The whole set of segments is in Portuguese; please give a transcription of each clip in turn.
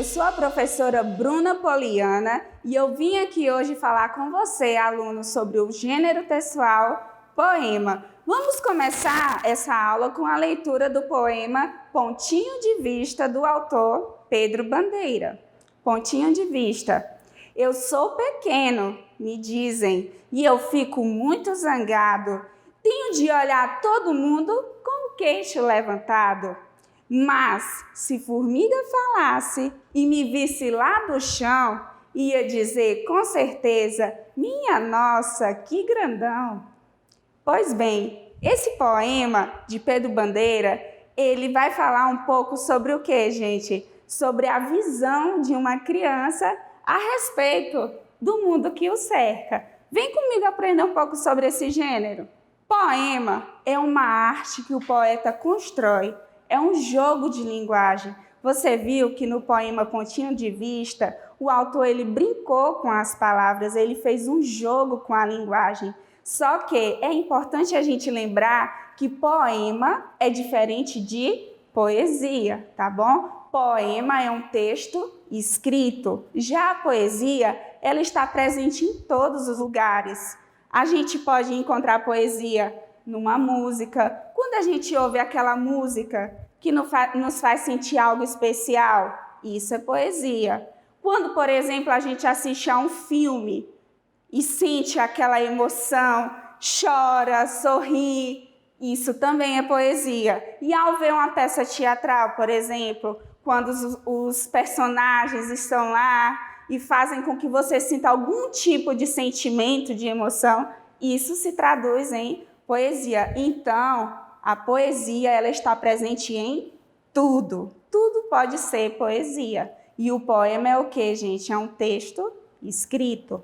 sou a professora Bruna Poliana e eu vim aqui hoje falar com você, aluno, sobre o gênero textual poema. Vamos começar essa aula com a leitura do poema Pontinho de Vista, do autor Pedro Bandeira. Pontinho de vista. Eu sou pequeno, me dizem, e eu fico muito zangado. Tenho de olhar todo mundo com o queixo levantado. Mas, se formiga falasse e me visse lá do chão, ia dizer com certeza, minha nossa, que grandão! Pois bem, esse poema de Pedro Bandeira, ele vai falar um pouco sobre o quê, gente? Sobre a visão de uma criança a respeito do mundo que o cerca. Vem comigo aprender um pouco sobre esse gênero. Poema é uma arte que o poeta constrói. É um jogo de linguagem. Você viu que no poema Pontinho de Vista, o autor ele brincou com as palavras, ele fez um jogo com a linguagem. Só que é importante a gente lembrar que poema é diferente de poesia, tá bom? Poema é um texto escrito. Já a poesia, ela está presente em todos os lugares. A gente pode encontrar poesia numa música, quando a gente ouve aquela música que nos faz sentir algo especial, isso é poesia. Quando, por exemplo, a gente assiste a um filme e sente aquela emoção, chora, sorri, isso também é poesia. E ao ver uma peça teatral, por exemplo, quando os personagens estão lá e fazem com que você sinta algum tipo de sentimento, de emoção, isso se traduz em poesia. Então, a poesia ela está presente em tudo. Tudo pode ser poesia. E o poema é o quê, gente? É um texto escrito.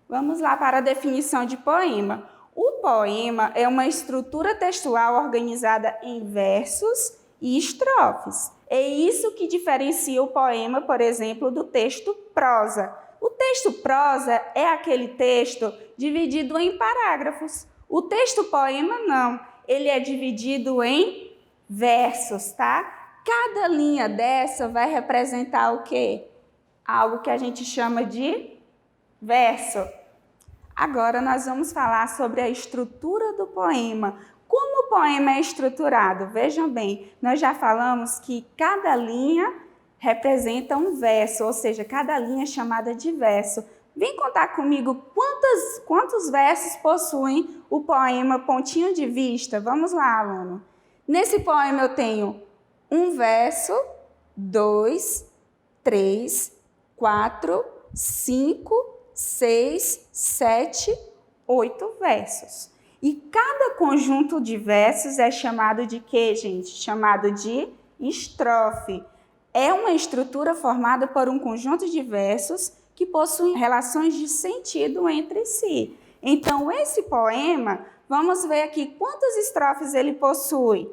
Vamos lá para a definição de poema. O poema é uma estrutura textual organizada em versos e estrofes. É isso que diferencia o poema, por exemplo, do texto prosa. O texto prosa é aquele texto dividido em parágrafos. O texto poema não, ele é dividido em versos, tá? Cada linha dessa vai representar o quê? Algo que a gente chama de verso. Agora nós vamos falar sobre a estrutura do poema. Como o poema é estruturado? Vejam bem, nós já falamos que cada linha representa um verso, ou seja, cada linha é chamada de verso. Vem contar comigo quantos versos possuem o poema Pontinho de Vista. Vamos lá, aluno. Nesse poema eu tenho um verso, 2, 3, 4, 5, 6, 7, 8 versos. E cada conjunto de versos é chamado de quê, gente? Chamado de estrofe. É uma estrutura formada por um conjunto de versos que possuem relações de sentido entre si. Então, esse poema, vamos ver aqui quantas estrofes ele possui.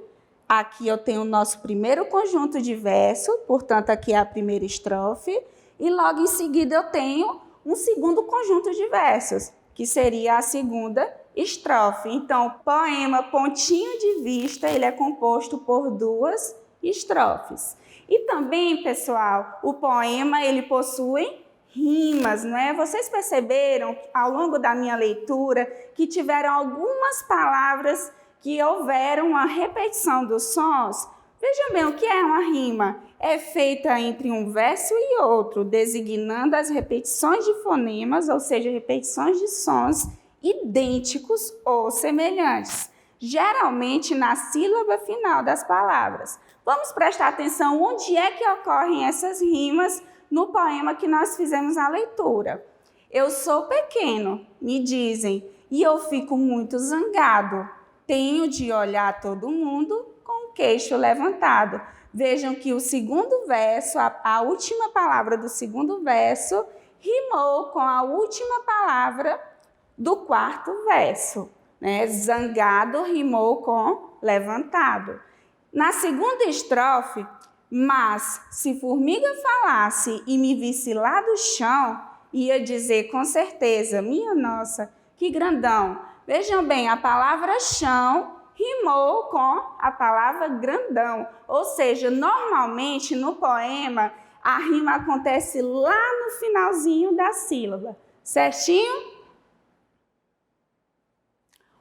Aqui eu tenho o nosso primeiro conjunto de verso, portanto, aqui é a primeira estrofe, e logo em seguida eu tenho um segundo conjunto de versos, que seria a segunda estrofe. Então, o poema Pontinho de Vista, ele é composto por 2 estrofes. E também, pessoal, o poema ele possui rimas, não é? Vocês perceberam ao longo da minha leitura que tiveram algumas palavras que houveram uma repetição dos sons? Vejam bem, o que é uma rima? É feita entre um verso e outro, designando as repetições de fonemas, ou seja, repetições de sons idênticos ou semelhantes, geralmente na sílaba final das palavras. Vamos prestar atenção onde é que ocorrem essas rimas no poema que nós fizemos a leitura. Eu sou pequeno, me dizem, e eu fico muito zangado. Tenho de olhar todo mundo com o queixo levantado. Vejam que o segundo verso, a última palavra do segundo verso, rimou com a última palavra do quarto verso, né? Zangado rimou com levantado. Na segunda estrofe, mas se formiga falasse e me visse lá do chão, ia dizer com certeza, minha nossa, que grandão. Vejam bem, a palavra chão rimou com a palavra grandão. Ou seja, normalmente no poema a rima acontece lá no finalzinho da sílaba. Certinho?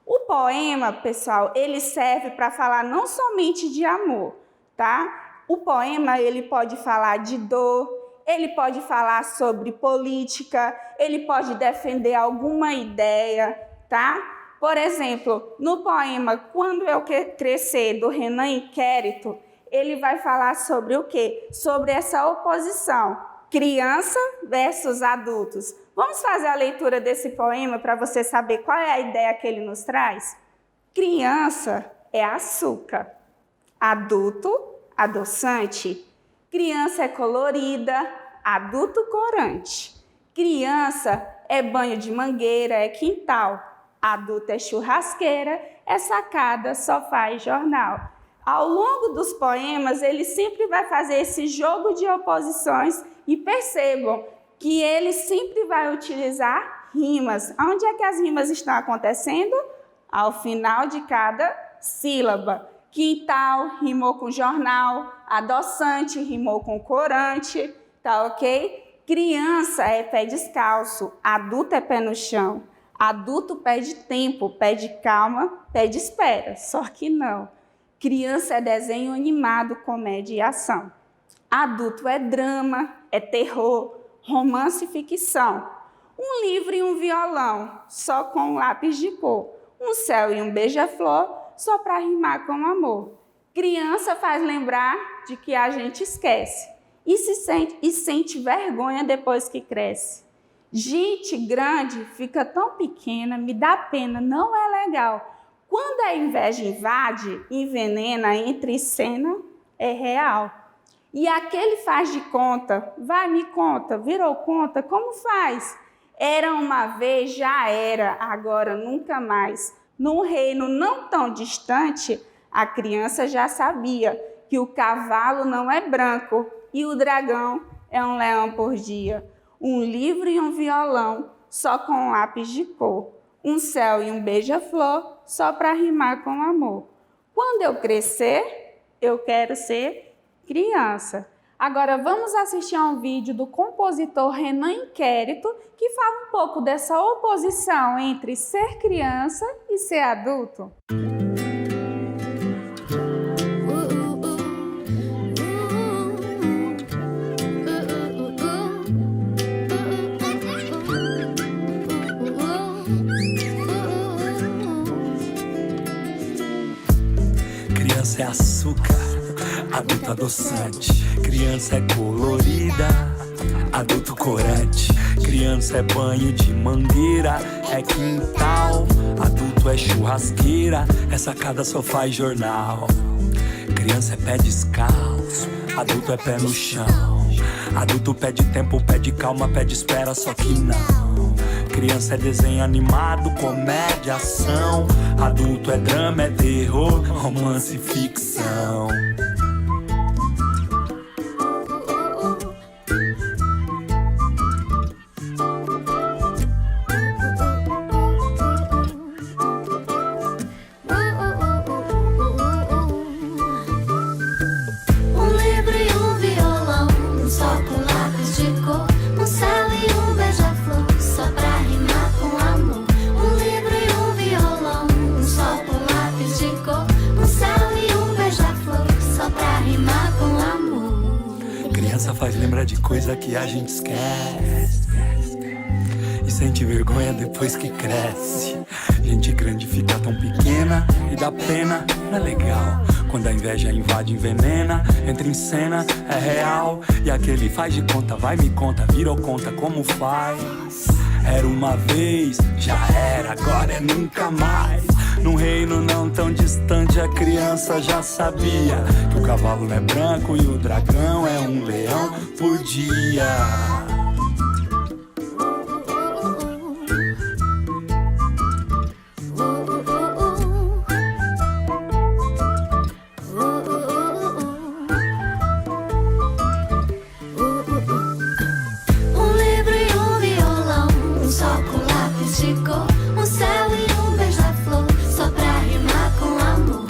O poema, pessoal, ele serve para falar não somente de amor, tá? O poema, ele pode falar de dor, ele pode falar sobre política, ele pode defender alguma ideia, tá? Por exemplo, no poema Quando Eu Crescer, do Renan Inquérito, ele vai falar sobre o quê? Sobre essa oposição, criança versus adultos. Vamos fazer a leitura desse poema para você saber qual é a ideia que ele nos traz? Criança é açúcar, adulto, adoçante. Criança é colorida, adulto corante. Criança é banho de mangueira, é quintal. Adulto é churrasqueira, é sacada, sofá e jornal. Ao longo dos poemas, ele sempre vai fazer esse jogo de oposições e percebam que ele sempre vai utilizar rimas. Onde é que as rimas estão acontecendo? Ao final de cada sílaba. Quintal rimou com jornal, adoçante rimou com corante, tá ok? Criança é pé descalço, adulto é pé no chão. Adulto pede tempo, pede calma, pede espera, só que não. Criança é desenho animado, comédia e ação. Adulto é drama, é terror, romance e ficção. Um livro e um violão, só com um lápis de cor. Um céu e um beija-flor, só para rimar com amor. Criança faz lembrar de que a gente esquece e sente vergonha depois que cresce. Gente grande fica tão pequena, me dá pena, não é legal. Quando a inveja invade, envenena, entra em cena, é real. E aquele faz de conta, vai me conta, virou conta, como faz? Era uma vez, já era, agora nunca mais. Num reino não tão distante, a criança já sabia que o cavalo não é branco e o dragão é um leão por dia. Um livro e um violão, só com um lápis de cor. Um céu e um beija-flor, só para rimar com amor. Quando eu crescer, eu quero ser criança. Agora vamos assistir a um vídeo do compositor Renan Inquérito, que fala um pouco dessa oposição entre ser criança e ser adulto. Criança é açúcar, adulto adoçante. Criança é colorida, adulto corante. Criança é banho de mangueira, é quintal. Adulto é churrasqueira, é sacada, sofá e jornal. Criança é pé descalço, adulto é pé no chão. Adulto pede tempo, pede calma, pede espera, só que não. Criança é desenho animado, comédia, ação. Adulto é drama, é terror, romance e ficção. Faz lembrar de coisa que a gente esquece e sente vergonha depois que cresce. Gente grande fica tão pequena e dá pena, não é legal. Quando a inveja invade, envenena, entra em cena, é real. E aquele faz de conta, vai me conta, virou conta, como faz? Era uma vez, já era, agora é nunca mais. Num reino não tão distante, a criança já sabia que o cavalo é branco e o dragão é um leão por dia. Um céu e um beija-flor, só pra rimar com amor.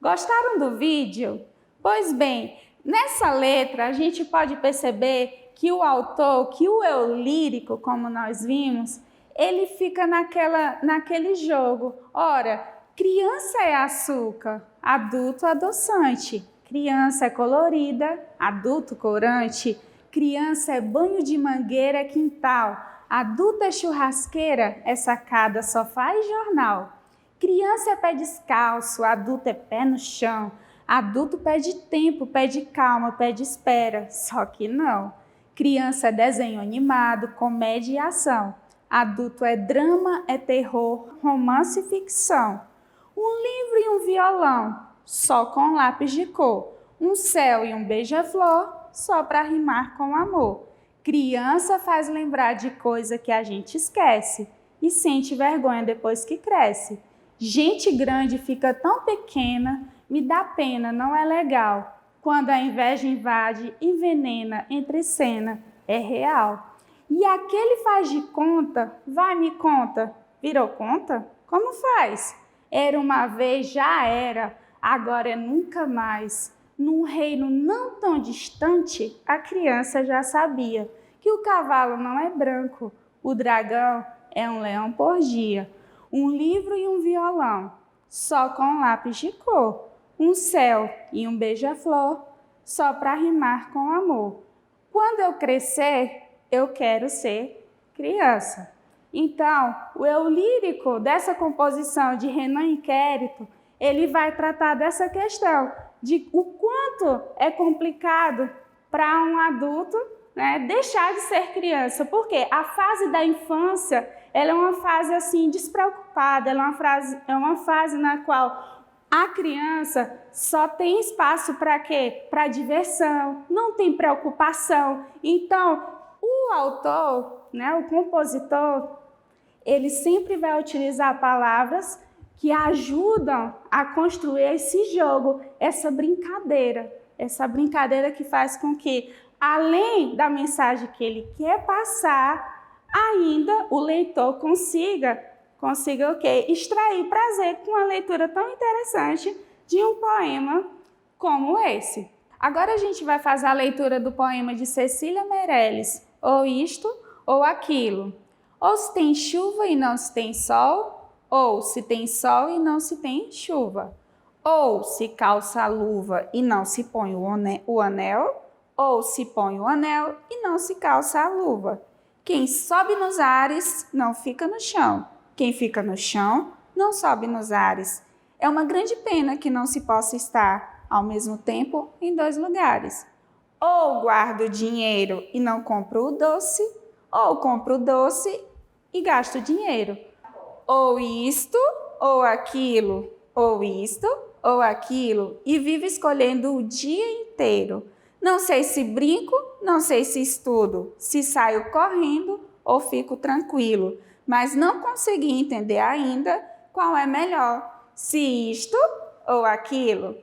Gostaram do vídeo? Pois bem, nessa letra a gente pode perceber que o autor, que o eu lírico, como nós vimos, ele fica naquele jogo. Ora, criança é açúcar, adulto adoçante. Criança é colorida, adulto corante. Criança é banho de mangueira, é quintal. Adulto é churrasqueira, é sacada, sofá e jornal. Criança é pé descalço, adulto é pé no chão. Adulto pede tempo, pede calma, pede espera. Só que não. Criança é desenho animado, comédia e ação. Adulto é drama, é terror, romance e ficção. Um livro e um violão, só com lápis de cor. Um céu e um beija-flor, só para rimar com amor. Criança faz lembrar de coisa que a gente esquece e sente vergonha depois que cresce. Gente grande fica tão pequena, me dá pena, não é legal. Quando a inveja invade, envenena, entrecena, é real. E aquele faz de conta, vai me conta, virou conta? Como faz? Era uma vez, já era, agora é nunca mais. Num reino não tão distante, a criança já sabia que o cavalo não é branco, o dragão é um leão por dia. Um livro e um violão, só com lápis de cor. Um céu e um beija-flor, só para rimar com amor. Quando eu crescer, eu quero ser criança. Então, o eu lírico dessa composição de Renan Inquérito, ele vai tratar dessa questão, de o quanto é complicado para um adulto, né, deixar de ser criança. Porque a fase da infância, ela é uma fase assim despreocupada, ela é uma fase na qual a criança só tem espaço para quê? Para diversão, não tem preocupação. Então, o autor, né, o compositor, ele sempre vai utilizar palavras que ajudam a construir esse jogo, essa brincadeira que faz com que, além da mensagem que ele quer passar, ainda o leitor consiga o quê? Extrair prazer com uma leitura tão interessante de um poema como esse. Agora a gente vai fazer a leitura do poema de Cecília Meirelles, ou isto ou aquilo. Ou se tem chuva e não se tem sol, ou se tem sol e não se tem chuva. Ou se calça a luva e não se põe o anel, ou se põe o anel e não se calça a luva. Quem sobe nos ares não fica no chão. Quem fica no chão não sobe nos ares. É uma grande pena que não se possa estar, ao mesmo tempo, em dois lugares. Ou guardo o dinheiro e não compro o doce, ou compro o doce e gasto o dinheiro. Ou isto, ou aquilo, ou isto, ou aquilo, e vivo escolhendo o dia inteiro. Não sei se brinco, não sei se estudo, se saio correndo ou fico tranquilo, mas não consegui entender ainda qual é melhor, se isto ou aquilo.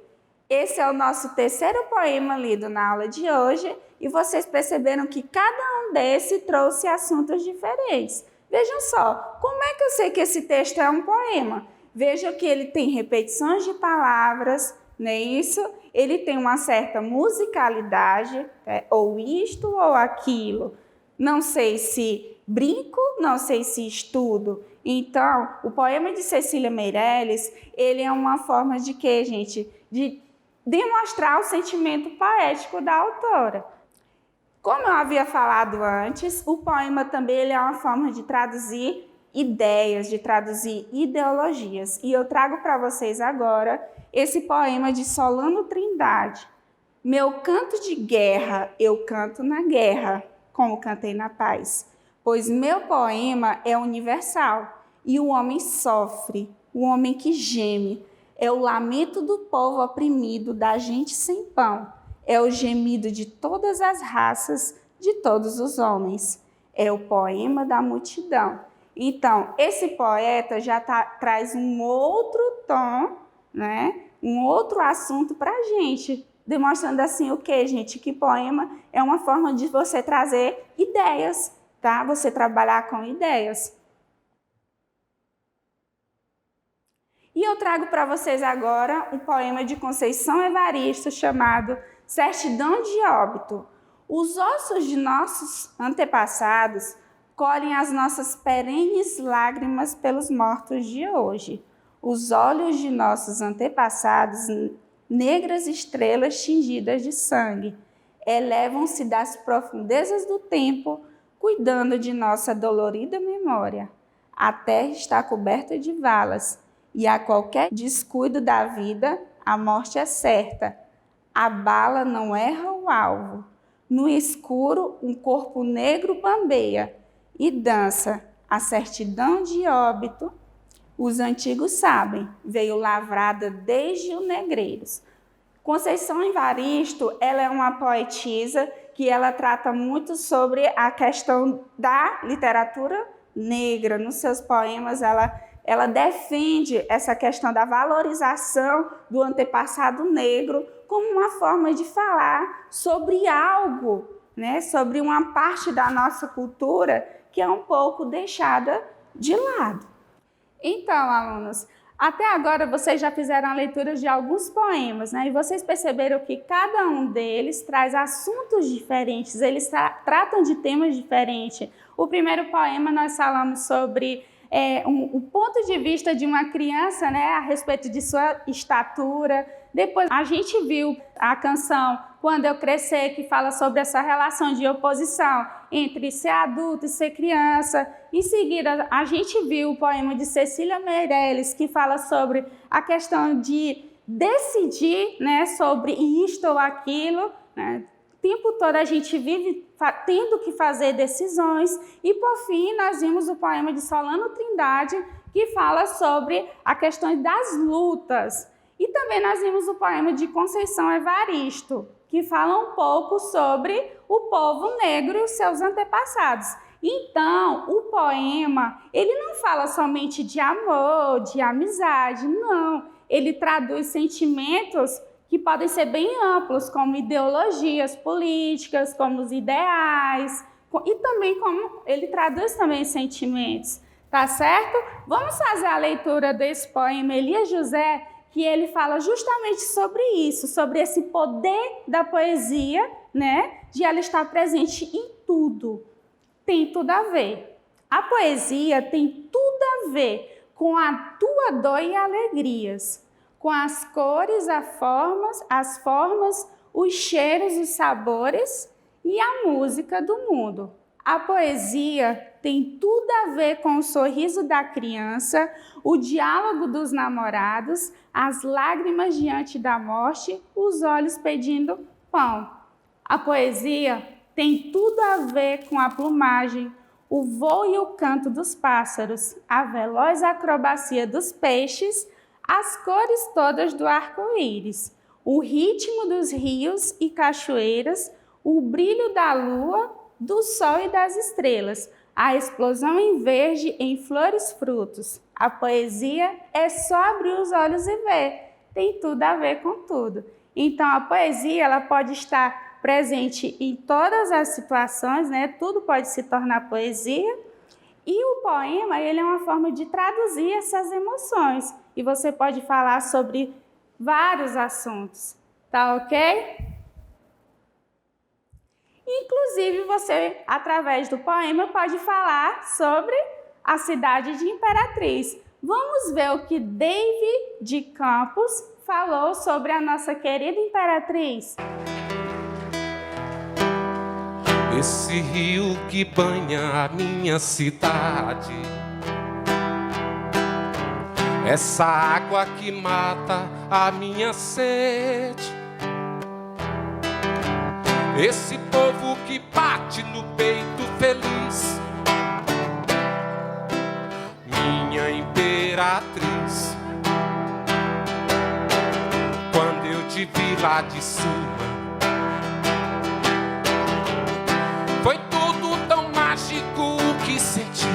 Esse é o nosso terceiro poema lido na aula de hoje e vocês perceberam que cada um desses trouxe assuntos diferentes. Vejam só, como é que eu sei que esse texto é um poema? Veja que ele tem repetições de palavras, não é isso? Ele tem uma certa musicalidade, ou isto ou aquilo. Não sei se brinco, não sei se estudo. Então, o poema de Cecília Meirelles, ele é uma forma de quê, gente? De demonstrar o sentimento poético da autora. Como eu havia falado antes, o poema também ele é uma forma de traduzir ideias, de traduzir ideologias. E eu trago para vocês agora esse poema de Solano Trindade. Meu canto de guerra, eu canto na guerra, como cantei na paz. Pois meu poema é universal e o homem sofre, o homem que geme. É o lamento do povo oprimido, da gente sem pão. É o gemido de todas as raças, de todos os homens. É o poema da multidão. Então, esse poeta já traz um outro tom, né? Um outro assunto para a gente, demonstrando assim o que, gente? Que poema é uma forma de você trazer ideias, tá? Você trabalhar com ideias. E eu trago para vocês agora um poema de Conceição Evaristo chamado Certidão de Óbito. Os ossos de nossos antepassados colhem as nossas perenes lágrimas pelos mortos de hoje. Os olhos de nossos antepassados, negras estrelas tingidas de sangue, elevam-se das profundezas do tempo, cuidando de nossa dolorida memória. A terra está coberta de valas, e a qualquer descuido da vida, a morte é certa. A bala não erra o alvo. No escuro, um corpo negro bambeia e dança. A certidão de óbito, os antigos sabem, veio lavrada desde os negreiros. Conceição Evaristo, ela é uma poetisa que ela trata muito sobre a questão da literatura negra. Nos seus poemas, ela defende essa questão da valorização do antepassado negro como uma forma de falar sobre algo, né? Sobre uma parte da nossa cultura que é um pouco deixada de lado. Então, alunos, até agora vocês já fizeram a leitura de alguns poemas, né? E vocês perceberam que cada um deles traz assuntos diferentes, eles tratam de temas diferentes. O primeiro poema nós falamos sobre o ponto de vista de uma criança, né, a respeito de sua estatura. Depois a gente viu a canção Quando Eu Crescer, que fala sobre essa relação de oposição entre ser adulto e ser criança. Em seguida, a gente viu o poema de Cecília Meirelles, que fala sobre a questão de decidir, né, sobre isto ou aquilo, né? O tempo todo a gente vive tendo que fazer decisões. E, por fim, nós vimos o poema de Solano Trindade, que fala sobre a questão das lutas. E também nós vimos o poema de Conceição Evaristo, que fala um pouco sobre o povo negro e os seus antepassados. Então, o poema, ele não fala somente de amor, de amizade, não. Ele traduz sentimentos que podem ser bem amplos, como ideologias políticas, como os ideais, e também como ele traduz também sentimentos, tá certo? Vamos fazer a leitura desse poema Elias José, que ele fala justamente sobre isso, sobre esse poder da poesia, né, de ela estar presente em tudo. Tem tudo a ver. A poesia tem tudo a ver com a tua dor e alegrias, com as cores, as formas, os cheiros, os sabores e a música do mundo. A poesia tem tudo a ver com o sorriso da criança, o diálogo dos namorados, as lágrimas diante da morte, os olhos pedindo pão. A poesia tem tudo a ver com a plumagem, o voo e o canto dos pássaros, a veloz acrobacia dos peixes, as cores todas do arco-íris, o ritmo dos rios e cachoeiras, o brilho da lua, do sol e das estrelas, a explosão em verde em flores frutos. A poesia é só abrir os olhos e ver. Tem tudo a ver com tudo. Então, a poesia ela pode estar presente em todas as situações, né? Tudo pode se tornar poesia. E o poema ele é uma forma de traduzir essas emoções. E você pode falar sobre vários assuntos. Tá ok? Inclusive, você, através do poema, pode falar sobre a cidade de Imperatriz. Vamos ver o que David de Campos falou sobre a nossa querida Imperatriz. Esse rio que banha a minha cidade, essa água que mata a minha sede, esse povo que bate no peito feliz, minha imperatriz. Quando eu te vi lá de cima, foi tudo tão mágico o que senti.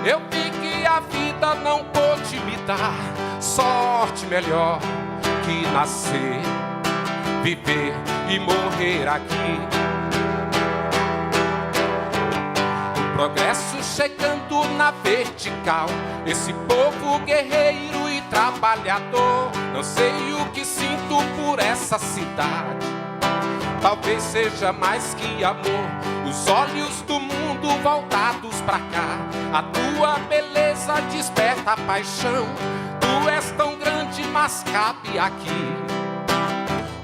Eu vi que a vida não pôde me dar sorte melhor que nascer, viver e morrer aqui. O progresso chegando na vertical. Esse povo guerreiro e trabalhador, não sei o que sinto por essa cidade. Talvez seja mais que amor, os olhos do mundo voltados pra cá. A tua beleza desperta a paixão. Tu és tão grande, mas cabe aqui,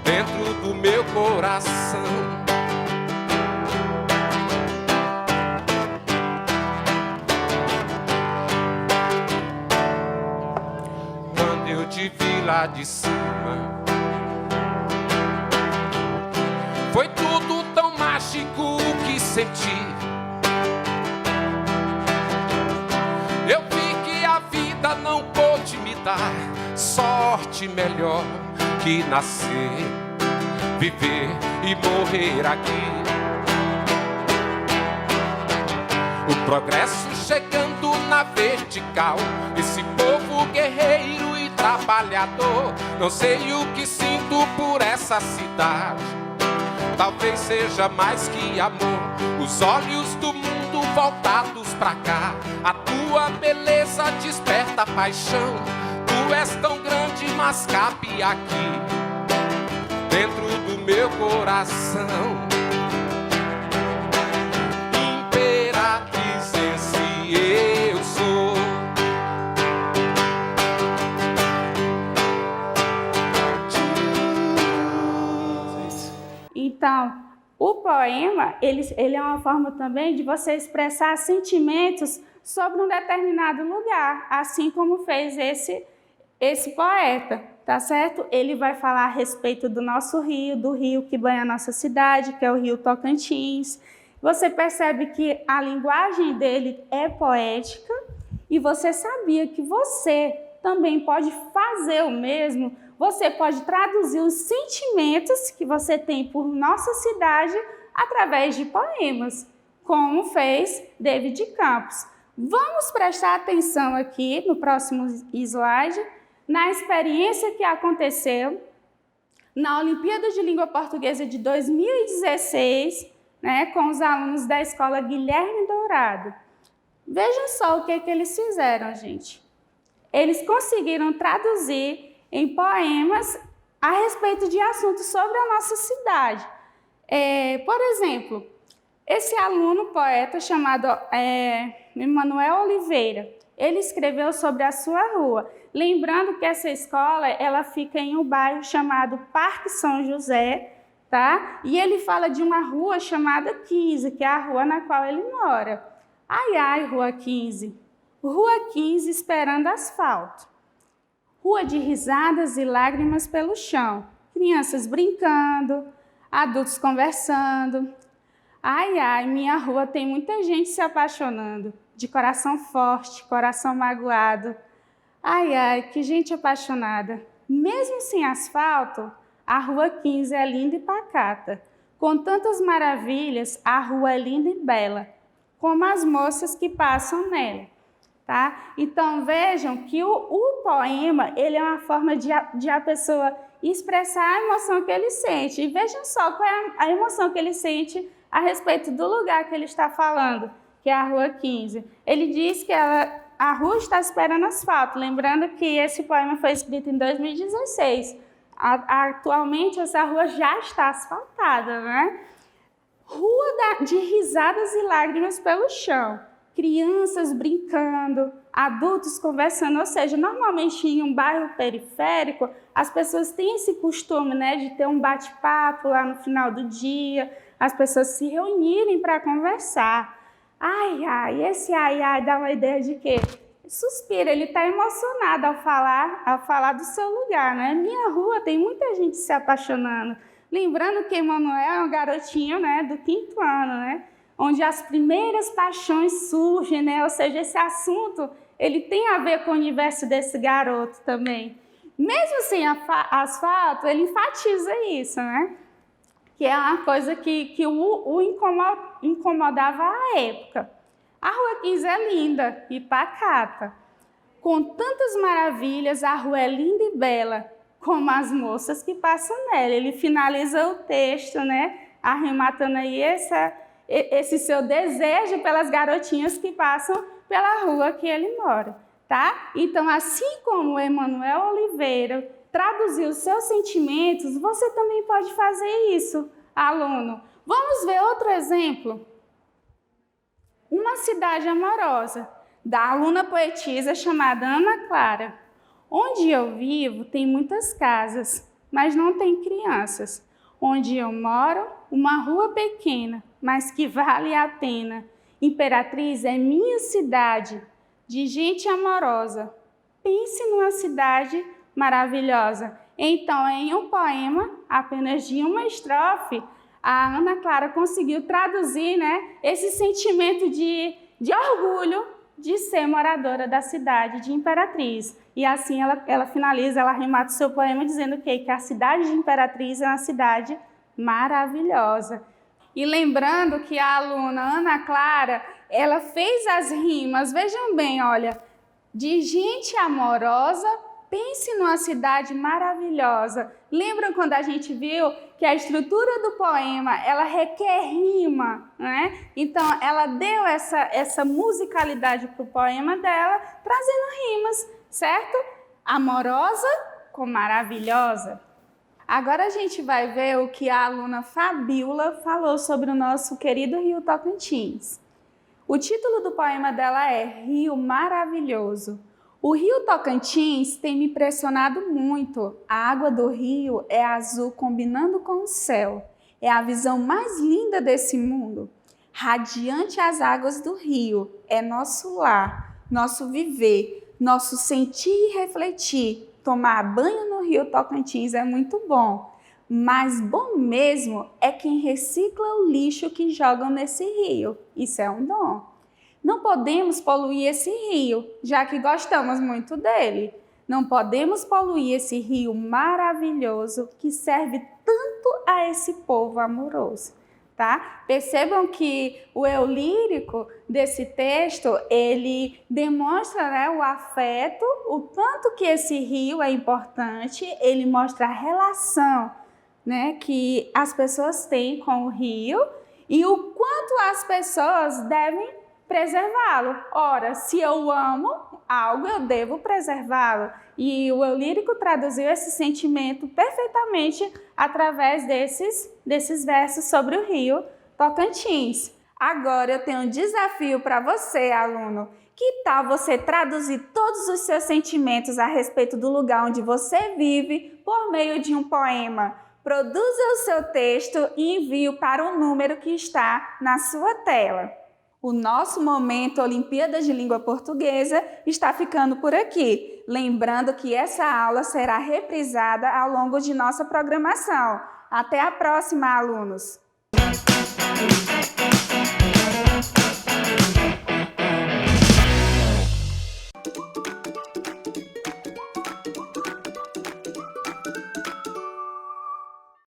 dentro do meu coração. Quando eu te vi lá de cima, foi tudo tão mágico o que senti. Eu vi que a vida não pôde me dar sorte melhor que nascer, viver e morrer aqui. O progresso chegando na vertical. Esse povo guerreiro e trabalhador, não sei o que sinto por essa cidade. Talvez seja mais que amor, os olhos do mundo voltados pra cá. A tua beleza desperta paixão. Tu és tão grande, mas cabe aqui, dentro do meu coração. Imperatrizense eu sou. Então, o poema, ele é uma forma também de você expressar sentimentos sobre um determinado lugar, assim como fez esse poeta, tá certo? Ele vai falar a respeito do nosso rio, do rio que banha a nossa cidade, que é o rio Tocantins. Você percebe que a linguagem dele é poética e você sabia que você também pode fazer o mesmo. Você pode traduzir os sentimentos que você tem por nossa cidade através de poemas, como fez David Campos. Vamos prestar atenção aqui no próximo slide, na experiência que aconteceu na Olimpíada de Língua Portuguesa de 2016, né, com os alunos da Escola Guilherme Dourado. Vejam só o que eles fizeram, gente. Eles conseguiram traduzir em poemas a respeito de assuntos sobre a nossa cidade. Por exemplo, esse aluno poeta chamado Emanuel Oliveira, ele escreveu sobre a sua rua. Lembrando que essa escola ela fica em um bairro chamado Parque São José, tá? E ele fala de uma rua chamada 15, que é a rua na qual ele mora. Ai, ai, Rua 15. Rua 15 esperando asfalto. Rua de risadas e lágrimas pelo chão. Crianças brincando, adultos conversando. Ai, ai, minha rua tem muita gente se apaixonando. De coração forte, coração magoado. Ai, ai, que gente apaixonada. Mesmo sem asfalto, a Rua 15 é linda e pacata. Com tantas maravilhas, a rua é linda e bela, como as moças que passam nela. Tá? Então, vejam que o poema ele é uma forma de a pessoa expressar a emoção que ele sente. E vejam só qual é a emoção que ele sente a respeito do lugar que ele está falando, que é a Rua 15. Ele diz que a rua está esperando asfalto, lembrando que esse poema foi escrito em 2016. Atualmente, essa rua já está asfaltada, né? Rua de risadas e lágrimas pelo chão. Crianças brincando, adultos conversando, ou seja, normalmente em um bairro periférico, as pessoas têm esse costume, né, de ter um bate-papo lá no final do dia, as pessoas se reunirem para conversar. Ai, ai, esse ai, ai dá uma ideia de quê? Suspira, ele está emocionado ao falar do seu lugar, né? Minha rua tem muita gente se apaixonando. Lembrando que Emanuel é um garotinho, né, do 5º ano, né? Onde as primeiras paixões surgem, né? Ou seja, esse assunto, ele tem a ver com o universo desse garoto também. Mesmo sem asfalto, ele enfatiza isso, né? Que é uma coisa que o incomodava à época. A Rua 15 é linda e pacata. Com tantas maravilhas, a rua é linda e bela, como as moças que passam nela. Ele finaliza o texto, né? Arrematando aí esse seu desejo pelas garotinhas que passam pela rua que ele mora, tá? Então, assim como o Emanuel Oliveira traduziu os seus sentimentos, você também pode fazer isso, aluno. Vamos ver outro exemplo? Uma cidade amorosa, da aluna poetisa chamada Ana Clara. Onde eu vivo tem muitas casas, mas não tem crianças. Onde eu moro, uma rua pequena, mas que vale a pena. Imperatriz é minha cidade, de gente amorosa. Pense numa cidade maravilhosa. Então, em um poema, apenas de uma estrofe, a Ana Clara conseguiu traduzir, né, esse sentimento de orgulho de ser moradora da cidade de Imperatriz. E assim ela finaliza, ela remata o seu poema dizendo que a cidade de Imperatriz é uma cidade maravilhosa. E lembrando que a aluna Ana Clara, ela fez as rimas, vejam bem, olha, de gente amorosa, pense numa cidade maravilhosa. Lembram quando a gente viu que a estrutura do poema, ela requer rima, né? Então, ela deu essa musicalidade para o poema dela, trazendo rimas, certo? Amorosa com maravilhosa. Agora a gente vai ver o que a aluna Fabiola falou sobre o nosso querido Rio Tocantins. O título do poema dela é Rio Maravilhoso. O Rio Tocantins tem me impressionado muito. A água do rio é azul combinando com o céu. É a visão mais linda desse mundo. Radiante as águas do rio, é nosso lar, nosso viver, nosso sentir e refletir. Tomar banho no Rio Tocantins é muito bom, mas bom mesmo é quem recicla o lixo que jogam nesse rio. Isso é um dom. Não podemos poluir esse rio, já que gostamos muito dele. Não podemos poluir esse rio maravilhoso que serve tanto a esse povo amoroso, tá? Percebam que o eu lírico desse texto, ele demonstra, né, o afeto, o tanto que esse rio é importante, ele mostra a relação, né, que as pessoas têm com o rio e o quanto as pessoas devem preservá-lo. Ora, se eu amo algo, eu devo preservá-lo. E o eu lírico traduziu esse sentimento perfeitamente através desses versos sobre o Rio Tocantins. Agora eu tenho um desafio para você, aluno. Que tal você traduzir todos os seus sentimentos a respeito do lugar onde você vive por meio de um poema? Produza o seu texto e envie para o número que está na sua tela. O nosso momento Olimpíadas de Língua Portuguesa está ficando por aqui. Lembrando que essa aula será reprisada ao longo de nossa programação. Até a próxima, alunos!